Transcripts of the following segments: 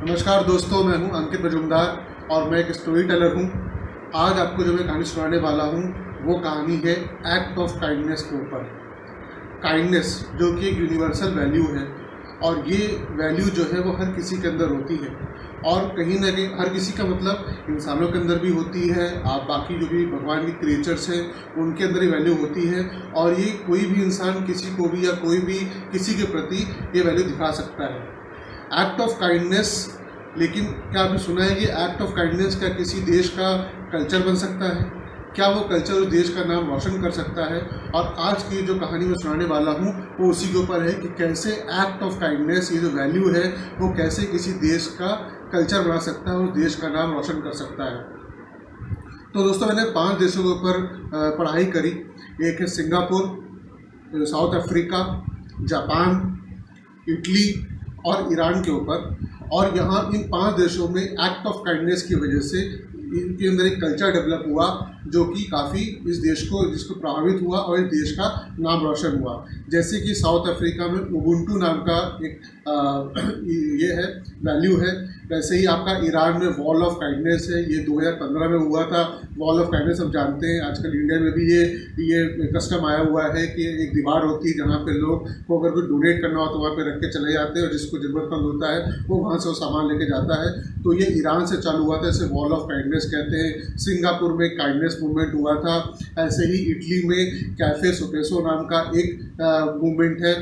नमस्कार दोस्तों, मैं हूं अंकित मजूमदार और मैं एक स्टोरी टेलर हूं। आज आपको जो मैं कहानी सुनाने वाला हूं वो कहानी है एक्ट ऑफ काइंडनेस के ऊपर। काइंडनेस जो कि एक यूनिवर्सल वैल्यू है और ये वैल्यू जो है वो हर किसी के अंदर होती है और कहीं ना कहीं हर किसी का मतलब इंसानों के अंदर भी होती है। आप बाकी जो भी भगवान की क्रिएचर्स हैं उनके अंदर ही वैल्यू होती है और ये कोई भी इंसान किसी को भी या कोई भी किसी के प्रति ये वैल्यू दिखा सकता है। एक्ट ऑफ काइंडनेस, लेकिन क्या आपने सुना है कि एक्ट ऑफ काइंडनेस क्या किसी देश का कल्चर बन सकता है? क्या वो कल्चर उस देश का नाम रोशन कर सकता है? और आज की जो कहानी मैं सुनाने वाला हूँ वो उसी के ऊपर है कि कैसे एक्ट ऑफ काइंडनेस, ये जो वैल्यू है वो कैसे किसी देश का कल्चर बना सकता है, उस देश का नाम रोशन कर सकता है। तो दोस्तों, मैंने 5 देशों के ऊपर पढ़ाई करी। एक है Singapore, south Africa, Japan, Italy और ईरान के ऊपर। और यहाँ इन 5 देशों में एक्ट ऑफ काइंडनेस की वजह से इनके अंदर एक कल्चर डेवलप हुआ जो कि काफ़ी इस देश को जिसको प्रभावित हुआ और इस देश का नाम रोशन हुआ। जैसे कि साउथ अफ्रीका में उबुंटू नाम का एक ये है वैल्यू है। वैसे ही आपका ईरान में वॉल ऑफ काइंडनेस है, ये 2015 में हुआ था। वॉल ऑफ काइंडनेस हम जानते हैं, आजकल इंडिया में भी ये कस्टम आया हुआ है कि एक दीवार होती है जहाँ पे लोग को अगर कुछ डोनेट करना हो तो वहाँ पे रख के चले जाते हैं और जिसको ज़रूरतमंद होता है वो वहाँ से वो सामान लेके जाता है। तो ये ईरान से चालू हुआ था, इसे वॉल ऑफ काइंडनेस कहते हैं। सिंगापुर में काइंडनेस मूवमेंट हुआ था। ऐसे ही इटली में कैफे सोपेसो नाम का एक मूवमेंट है।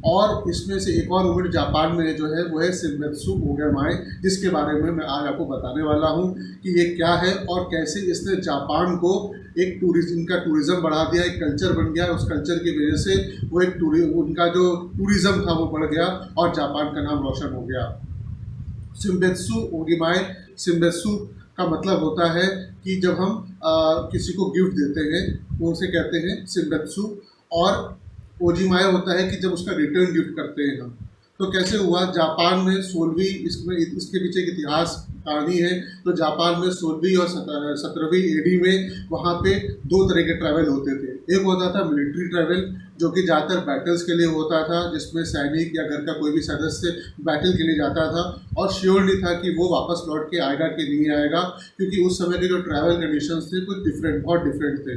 और इसमें से एक और मूवमेंट जापान में जो है वो है शिनबेत्सु मोगेमाई, जिसके बारे में मैं आज आपको बताने वाला हूँ कि ये क्या है और कैसे इसने जापान को एक टूरिज़्म बढ़ा दिया, एक कल्चर बन गया। उस कल्चर की वजह से वो एक उनका जो टूरिज़्म था वो बढ़ गया और जापान का नाम रोशन हो गया। शिनबेत्सु मोगेमाई, शिनबेत्सु का मतलब होता है कि जब हम किसी को गिफ्ट देते हैं वो उसे कहते हैं शिनबेत्सु, और ओजिमाई होता है कि जब उसका रिटर्न गिफ्ट करते हैं हम। तो कैसे हुआ, जापान में 16वीं, इसके पीछे एक इतिहास कहानी है। तो जापान में 16वीं और 17वीं एडी में वहाँ पे 2 तरह के ट्रैवल होते थे। एक होता था मिलिट्री ट्रैवल जो कि ज़्यादातर बैटल्स के लिए होता था, जिसमें सैनिक या घर का कोई भी सदस्य बैटल के लिए जाता था और श्योर नहीं था कि वो वापस लौट के आएगा कि नहीं आएगा, क्योंकि उस समय के जो ट्रैवल कंडीशंस थे कुछ बहुत डिफरेंट थे।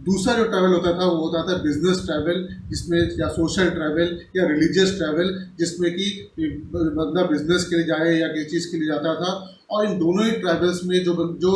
दूसरा जो ट्रैवल होता था वो होता था बिजनेस ट्रैवल, जिसमें या सोशल ट्रैवल या रिलीजियस ट्रैवल, जिसमें कि बंदा बिजनेस के लिए जाए या किसी चीज़ के लिए जाता था। और इन दोनों ही ट्रैवल्स में जो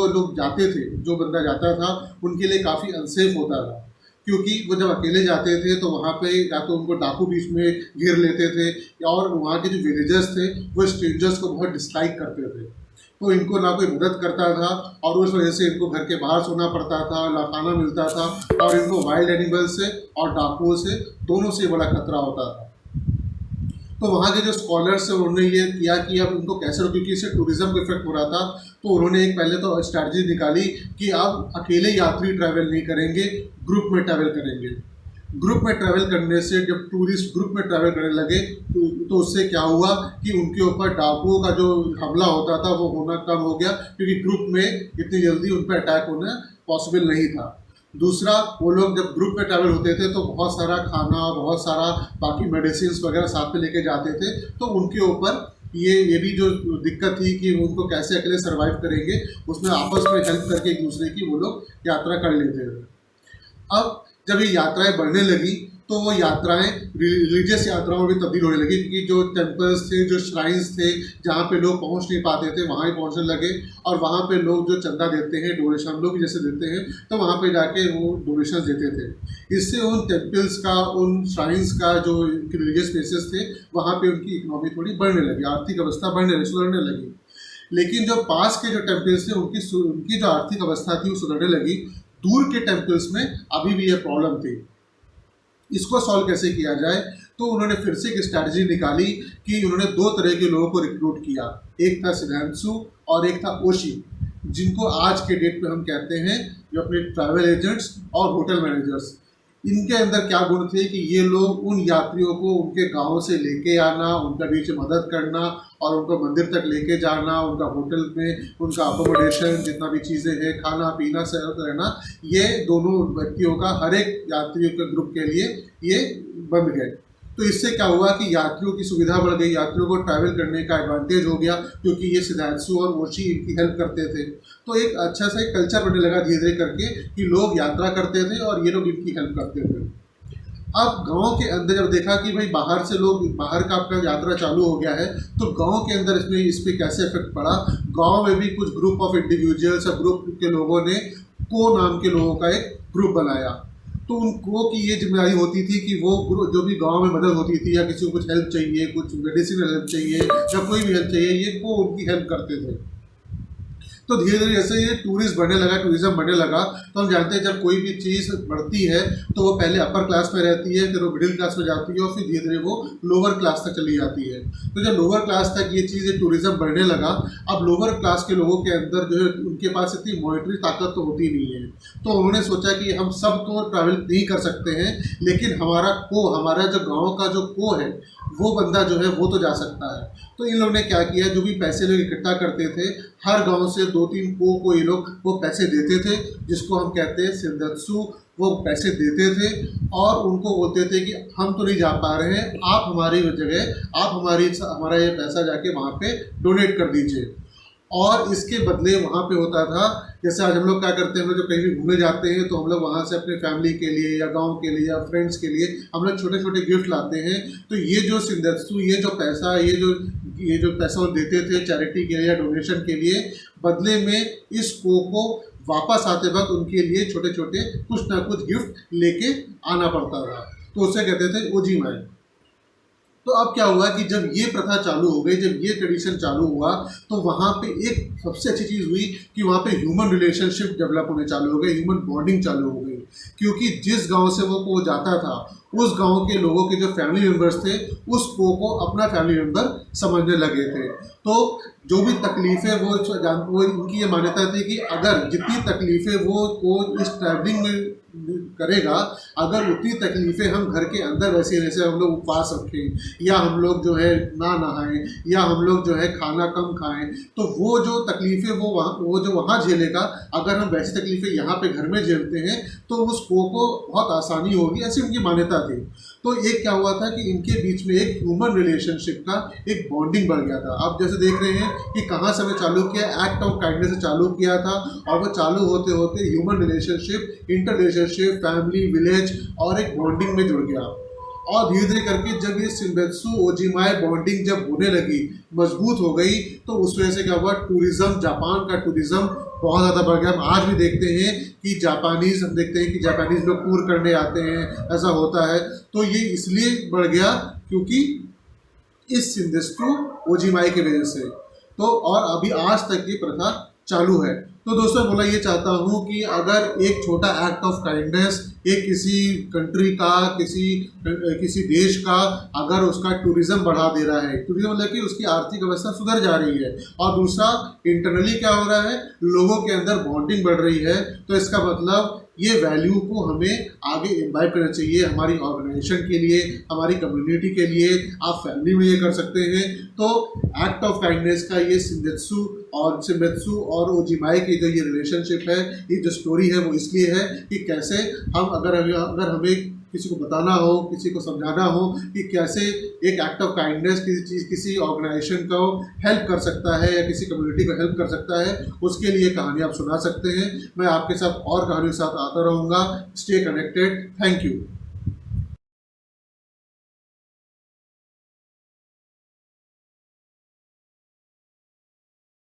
लोग जाते थे, जो बंदा जाता था उनके लिए काफ़ी अनसेफ होता था, क्योंकि वो जब अकेले जाते थे तो वहाँ पे या तो उनको डाकू बीच में घेर लेते थे और वहाँ के जो विलेजर्स थे वो स्ट्रेंजर्स को बहुत डिसलाइक करते थे। तो इनको ना कोई मदद करता था और उस वजह से इनको घर के बाहर सोना पड़ता था, ना खाना मिलता था और इनको वाइल्ड एनिमल से और डाकुओं से दोनों से बड़ा खतरा होता था। तो वहाँ के जो स्कॉलर्स हैं उन्होंने ये किया कि अब उनको कैसे रोके, क्योंकि इससे टूरिज्म को इफेक्ट हो रहा था। तो उन्होंने एक पहले तो स्ट्रैटेजी निकाली कि अब अकेले यात्री ट्रैवल नहीं करेंगे, ग्रुप में ट्रैवल करेंगे। ग्रुप में ट्रैवल करने से जब टूरिस्ट ग्रुप में ट्रैवल करने लगे तो उससे क्या हुआ कि उनके ऊपर डाकुओं का जो हमला होता था वो होना कम हो गया, क्योंकि ग्रुप में इतनी जल्दी उन पर अटैक होना पॉसिबल नहीं था। दूसरा, वो लोग जब ग्रुप में ट्रैवल होते थे तो बहुत सारा खाना, बहुत सारा बाकी मेडिसिन वगैरह साथ में लेके जाते थे, तो उनके ऊपर ये भी जो दिक्कत थी कि उनको कैसे अकेले सर्वाइव करेंगे, उसमें आपस में हेल्प करके एक दूसरे की वो लोग यात्रा कर लेते थे। अब जब ये यात्राएं बढ़ने लगी तो वो यात्राएं रिलीजियस यात्राओं में तब्दील होने लगी, क्योंकि जो टेम्पल्स थे, जो श्राइन्स थे जहाँ पे लोग पहुँच नहीं पाते थे वहाँ ही पहुँचने लगे और वहाँ पे लोग जो चंदा देते हैं, डोनेशन हम लोग जैसे देते हैं, तो वहाँ पे जाके वो डोनेशन देते थे। इससे उन टेम्पल्स का, उन श्राइन्स का जो रिलीजियस प्लेसेस थे वहाँ पर उनकी इकोनॉमी थोड़ी बढ़ने लगी, आर्थिक अवस्था सुधरने लगी। लेकिन जो पास के जो टेम्पल्स थे उनकी जो आर्थिक अवस्था थी वो सुधरने लगी। दूर के टेम्पल्स में अभी भी ये प्रॉब्लम थी। इसको सॉल्व कैसे किया जाए, तो उन्होंने फिर से एक स्ट्रैटेजी निकाली कि उन्होंने 2 तरह के लोगों को रिक्रूट किया। एक था शिनबेत्सु और एक था ओशी, जिनको आज के डेट पे हम कहते हैं जो अपने ट्रैवल एजेंट्स और होटल मैनेजर्स। इनके अंदर क्या गुण थे कि ये लोग उन यात्रियों को उनके गाँव से लेके आना, उनका बीच में मदद करना और उनको मंदिर तक लेके जाना, उनका होटल में उनका अकोमोडेशन, जितना भी चीज़ें हैं, खाना पीना, सहत रहना, ये दोनों व्यक्तियों का हर एक यात्रियों के ग्रुप के लिए ये बन गए। तो इससे क्या हुआ कि यात्रियों की सुविधा बढ़ गई, यात्रियों को ट्रैवल करने का एडवांटेज हो गया, क्योंकि ये सिद्धार्थु और ओशी इनकी हेल्प करते थे। तो एक अच्छा सा एक कल्चर बनने लगा धीरे धीरे करके कि लोग यात्रा करते थे और ये लोग इनकी हेल्प करते थे। अब गांव के अंदर जब देखा कि भाई बाहर से लोग, बाहर का आपका यात्रा चालू हो गया है, तो गांव के अंदर इस पे कैसे इफेक्ट पड़ा। गांव में भी कुछ ग्रुप ऑफ इंडिविजुअल्स और ग्रुप के लोगों ने को नाम के लोगों का एक ग्रुप बनाया। तो उनको की ये जिम्मेदारी होती थी कि वो जो भी गांव में मदद होती थी, या किसी को कुछ हेल्प चाहिए, कुछ मेडिसिनल हेल्प चाहिए या कोई भी हेल्प चाहिए, ये को उनकी हेल्प करते थे। तो धीरे धीरे जैसे ये टूरिस्ट बढ़ने लगा, टूरिज्म बढ़ने लगा, तो हम जानते हैं जब कोई भी चीज़ बढ़ती है तो वो पहले अपर क्लास में रहती है, फिर वो मिडिल क्लास में जाती है और फिर धीरे धीरे वो लोअर क्लास तक चली जाती है। तो जब लोअर क्लास तक ये चीज़ टूरिज्म बढ़ने लगा, अब लोअर क्लास के लोगों के अंदर जो है उनके पास इतनी मॉनिटरी ताकत तो होती नहीं है, तो उन्होंने सोचा कि हम सब तो ट्रैवल नहीं कर सकते हैं, लेकिन हमारा जो गाँव का जो को है वो बंदा जो है वो तो जा सकता है। तो इन लोगों ने क्या किया, जो भी पैसे लोग इकट्ठा करते थे, हर गांव से 2-3 को ये लोग वो पैसे देते थे, जिसको हम कहते हैं सिंदत्सु। वो पैसे देते थे और उनको बोलते थे कि हम तो नहीं जा पा रहे हैं, आप हमारी जगह, आप हमारा ये पैसा जाके वहाँ पे डोनेट कर दीजिए। और इसके बदले वहाँ पे होता था, जैसे आज हम लोग क्या करते हैं, हम लोग जब कहीं भी घूमने जाते हैं तो हम लोग वहाँ से अपने फैमिली के लिए या गांव के लिए या फ्रेंड्स के लिए हम लोग छोटे छोटे गिफ्ट लाते हैं। तो ये जो सिंदत्सु, ये जो पैसा वो देते थे चैरिटी के लिए या डोनेशन के लिए, बदले में इस को वापस आते वक्त उनके लिए छोटे छोटे कुछ ना कुछ गिफ्ट लेके आना पड़ता था। तो उसे कहते थे ओजीमाई। तो अब क्या हुआ कि जब ये प्रथा चालू हो गई, जब ये ट्रेडिशन चालू हुआ, तो वहाँ पे एक सबसे अच्छी चीज़ हुई कि वहाँ पे ह्यूमन रिलेशनशिप डेवलप होने चालू हो गए, ह्यूमन बॉन्डिंग चालू हो गई। क्योंकि जिस गांव से वो जाता था, उस गांव के लोगों के जो फैमिली मेम्बर्स थे, उस को अपना फैमिली मेम्बर समझने लगे थे। तो जो भी तकलीफ़ें वो उनकी ये मान्यता थी कि अगर जितनी तकलीफ़ें वो इस ट्रैवलिंग में करेगा, अगर उतनी तकलीफ़ें हम घर के अंदर वैसे हम लोग उपवास रखें, या हम लोग जो है ना नहाएं, या हम लोग जो है खाना कम खाएं, तो वो जो तकलीफ़ें वो जो वहाँ झेलेगा, अगर हम वैसी तकलीफ़ें यहाँ पे घर में झेलते हैं तो उस को बहुत आसानी होगी, ऐसी उनकी मान्यता थी। तो एक क्या हुआ था कि इनके बीच में एक ह्यूमन रिलेशनशिप का एक बॉन्डिंग बढ़ गया था। आप जैसे देख रहे हैं कि कहाँ से हमें चालू किया, एक्ट ऑफ काइंडनेस से चालू किया था, और वो चालू होते होते human relationship, inter relationship, family, village और एक बॉन्डिंग में जुड़ गया। और धीरे धीरे करके जब ये सिंबेत्सु ओजीमाई बॉन्डिंग जब होने लगी, मजबूत हो गई, तो उस वजह से क्या हुआ, टूरिज्म, जापान का टूरिज्म बहुत ज़्यादा बढ़ गया। हम आज भी देखते हैं कि हम देखते हैं कि जापानीज़ लोग टूर करने आते हैं, ऐसा होता है। तो ये इसलिए बढ़ गया क्योंकि इस सिंबेत्सु ओजीमाई की वजह से। तो और अभी आज तक ये प्रथा चालू है। तो दोस्तों बोला ये चाहता हूँ कि अगर एक छोटा एक्ट ऑफ काइंडनेस एक किसी कंट्री का, किसी देश का, अगर उसका टूरिज्म बढ़ा दे रहा है, टूरिज्म मतलब कि उसकी आर्थिक व्यवस्था सुधर जा रही है, और दूसरा इंटरनली क्या हो रहा है, लोगों के अंदर बॉन्डिंग बढ़ रही है, तो इसका मतलब ये वैल्यू को हमें आगे इम्बाइब करना चाहिए, हमारी ऑर्गेनाइजेशन के लिए, हमारी कम्युनिटी के लिए। आप फैमिली में ये कर सकते हैं। तो एक्ट ऑफ काइंडनेस का ये सिंबेत्सु और ओजीमाई की जो ये रिलेशनशिप है, ये जो स्टोरी है, वो इसलिए है कि कैसे हम अगर हमें किसी को बताना हो, किसी को समझाना हो कि कैसे एक एक्ट ऑफ काइंडनेस किसी ऑर्गेनाइजेशन को हेल्प कर सकता है या किसी कम्युनिटी को हेल्प कर सकता है, उसके लिए कहानी आप सुना सकते हैं। मैं आपके साथ और कहानियों के साथ आता रहूँगा। Stay connected. Thank you.